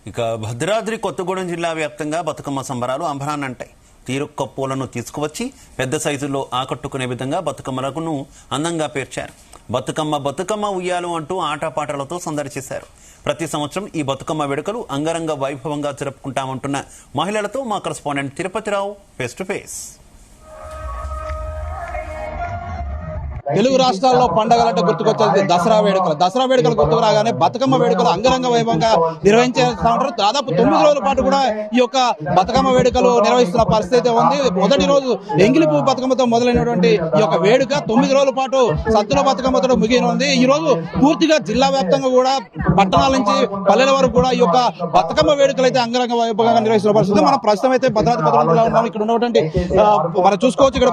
ఇక భద్రాద్రి కొత్తగూడెం జిల్లా వ్యాప్తంగా బతుకమ్మ సంబరాలు అంబరాన్నంటాయి. తీరొక్క పూలను తీసుకువచ్చి పెద్ద సైజుల్లో ఆకట్టుకునే విధంగా బతుకమ్మలను అందంగా పేర్చారు. బతుకమ్మ బతుకమ్మ ఉయ్యాలు అంటూ ఆటపాటలతో సందడి చేశారు. ప్రతి సంవత్సరం ఈ బతుకమ్మ వేడుకలు అంగరంగ వైభవంగా జరుపుకుంటామంటున్న మహిళలతో మా correspondent Tirupati Rao face to face. Telugu రాష్ట్రాల్లో పండగలంటే గుర్తుకొచ్చేది దసరా వేడుకలు గుర్తుకు రాగానే బతుకమ్మ వేడుకలు అంగరంగ వైభవంగా నిర్వహించేస్తా ఉంటారు. దాదాపు 9 రోజుల పాటు కూడా ఈ యొక్క బతుకమ్మ వేడుకలు నిర్వహిస్తున్న పరిస్థితి ఉంది. మొదటి రోజు ఎంగిలి పువ్వు బతుకమ్మతో మొదలైనటువంటి ఈ యొక్క వేడుక 9 రోజుల పాటు సద్దుల బతుకమ్మతో ముగియనుంది. ఈ రోజు పూర్తిగా జిల్లా వ్యాప్తంగా కూడా పట్టణాల నుంచి పల్లెల వరకు కూడా ఈ యొక్క బతుకమ్మ వేడుకలు అయితే అంగరంగ వైభవంగా నిర్వహిస్తున్న పరిస్థితి. మనం ప్రస్తుతం అయితే భద్రాద్రి కొత్తగూడెంలో ఉన్నాం. ఇక్కడ ఉన్నటువంటి మనం చూసుకోవచ్చు, ఇక్కడ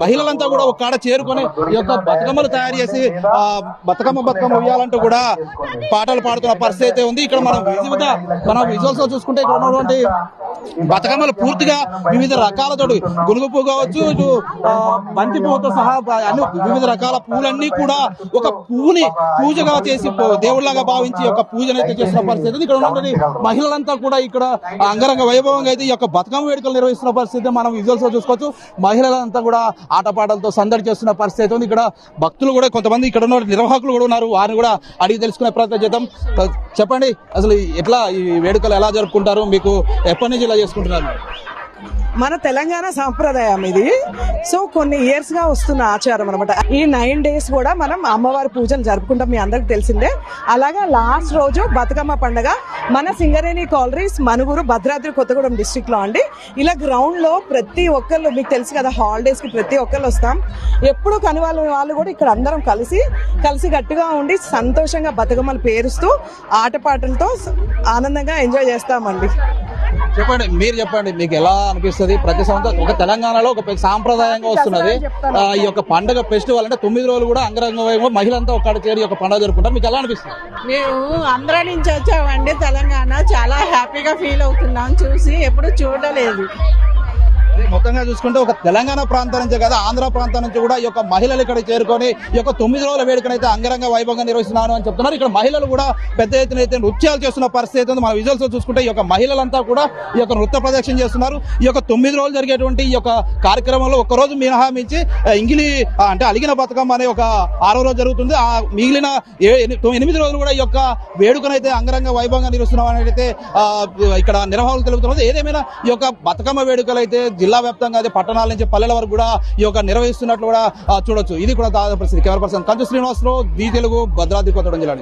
మహిళలంతా కూడా ఒక కాడ చేరుకొని ఈ యొక్క బతుకమ్మలు తయారు చేసి బతుకమ్మ ఉయ్యాలంటూ కూడా పాటలు పాడుతున్న పరిస్థితి ఉంది. ఇక్కడ మనం విజువల్స్ లో చూసుకుంటే ఇక్కడ ఉన్నటువంటి బతుకమ్మలు పూర్తిగా వివిధ రకాలతో గునుగు పువ్వు కావచ్చు, ఇటు బంతి పువ్వుతో సహా అన్ని వివిధ రకాల పూలన్నీ కూడా ఒక పువ్వుని పూజగా చేసి దేవుళ్లాగా భావించి యొక్క పూజనైతే చేస్తున్న పరిస్థితి. ఇక్కడ ఉన్నటువంటి మహిళలంతా కూడా ఇక్కడ అంగరంగ వైభవంగా అయితే ఈ యొక్క బతుకమ్మ వేడుకలు నిర్వహిస్తున్న పరిస్థితి మనం విజువల్స్ లో చూసుకోవచ్చు. మహిళలంతా కూడా ఆటపాటలతో సందడి చేస్తున్న పరిస్థితి ఉంది. ఇక్కడ భక్తులు కూడా కొంతమంది ఇక్కడ ఉన్న నిర్వాహకులు కూడా ఉన్నారు. వారిని కూడా అడిగి తెలుసుకునే ప్రయత్నం చేద్దాం. చెప్పండి, అసలు ఎట్లా ఈ వేడుకలు ఎలా జరుపుకుంటారు, మీకు ఎప్పటి నుంచి ఇలా చేసుకుంటున్నారు? మన తెలంగాణ సాంప్రదాయం ఇది. సో కొన్ని ఇయర్స్ గా వస్తున్న ఆచారం అనమాట. ఈ 9 days కూడా మనం అమ్మవారి పూజలు జరుపుకుంటాం, మీ అందరికి తెలిసిందే. అలాగా లాస్ట్ రోజు బతుకమ్మ పండుగ మన సింగరేణి కాలరీస్ మనుగురు భద్రాద్రి కొత్తగూడెం డిస్ట్రిక్ట్ లో అండి. ఇలా గ్రౌండ్ లో ప్రతి ఒక్కళ్ళు, మీకు తెలుసు కదా, హాలిడేస్ కి ప్రతి ఒక్కళ్ళు వస్తాం. ఎప్పుడు కని వాళ్ళు కూడా ఇక్కడ అందరం కలిసి గట్టిగా ఉండి సంతోషంగా బతుకమ్మలు పేరుస్తూ ఆటపాటలతో ఆనందంగా ఎంజాయ్ చేస్తామండి. చెప్పండి, మీరు చెప్పండి, మీకు ఎలా అనిపిస్తుంది? ప్రతి సంవత్సరం ఒక తెలంగాణలో ఒక సాంప్రదాయంగా వస్తున్నది ఈ యొక్క పండుగ ఫెస్టివల్. అంటే 9 రోజులు కూడా అంగరంగ వైభవం మహిళంతా ఒక్కడ చేరి ఒక పండుగ జరుపుకుంటారు. మీకు ఎలా అనిపిస్తుంది? మేము ఆంధ్ర నుంచి వచ్చామండి తెలంగాణ. చాలా హ్యాపీగా ఫీల్ అవుతున్నాం చూసి, ఎప్పుడు చూడలేదు. మొత్తంగా చూసుకుంటే ఒక తెలంగాణ ప్రాంతం నుంచే కదా, ఆంధ్ర ప్రాంతం నుంచి కూడా ఈ యొక్క మహిళలు ఇక్కడ చేరుకొని ఈ యొక్క 9 రోజుల వేడుకనైతే అంగరంగ వైభవంగా నిర్వహిస్తున్నారు అని చెప్తున్నారు. ఇక్కడ మహిళలు కూడా పెద్ద ఎత్తున అయితే నృత్యాలు చేస్తున్న పరిస్థితి ఉంది. మన విజువల్స్ చూసుకుంటే ఈ యొక్క మహిళలంతా కూడా ఈ యొక్క నృత్య ప్రదర్శన చేస్తున్నారు. ఈ యొక్క 9 రోజులు జరిగేటువంటి ఈ యొక్క కార్యక్రమంలో ఒక్కరోజు మినహాయించి అంటే అలిగిన బతుకమ్మ అనే ఒక 6వ రోజు జరుగుతుంది. ఆ మిగిలిన 8 రోజులు కూడా ఈ యొక్క వేడుకనైతే అంగరంగ వైభవంగా నిర్వహిస్తున్నామని అయితే ఇక్కడ నిర్వాహకులు తెలుపుతున్నారు. ఏదేమైనా ఈ యొక్క బతుకమ్మ వేడుకలు అయితే జిల్లా వ్యాప్తంగా అదే పట్టణాల నుంచి పల్లెల వరకు కూడా ఈ యొక్క నిర్వహిస్తున్నట్లు కూడా చూడొచ్చు. ఇది కూడా పరిస్థితి. కెమెరా పర్సన్ కంచు శ్రీనివాసరావు, జీ తెలుగు, భద్రాద్రి కొత్తగూడెం జిల్లా.